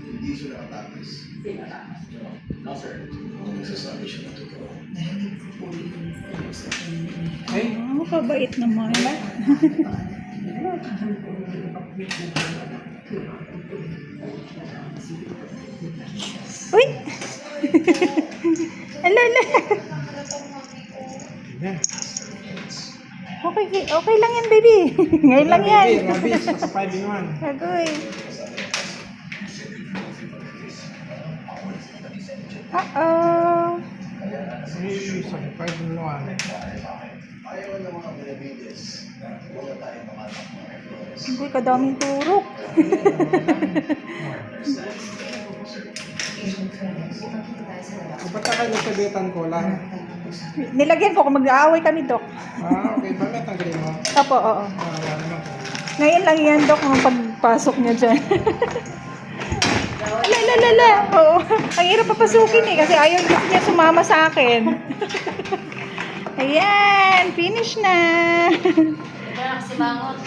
Hindi siya nakatakas. No, sir. Kung nagsasabi siya na totoo. Ay, Oh, kabait naman. Uy! Ala, ala. yan. Okay, okay lang yan, baby. Ngayon lang yan. Rabies, nasa 5 in 1. Agoy. Uh-oh. Ay, sa 5 in 1. Ayaw ng mga binabides. Wala tayong pamatak mga flores. Hindi, kadaming turok. Ba't ka kayo nagsabitan ko lang? Nilagyan ko kung mag-aaway kami, Dok. Okay. Bakit ang galing mo? Opo, oo. Wala naman po. Ngayon lang yan, Dok, ang pagpasok niya dyan. Ala. Oo. Ang hirap papasukin eh, kasi ayaw niya sumama sa akin. Ayan, finish na. Wala kasi bangon.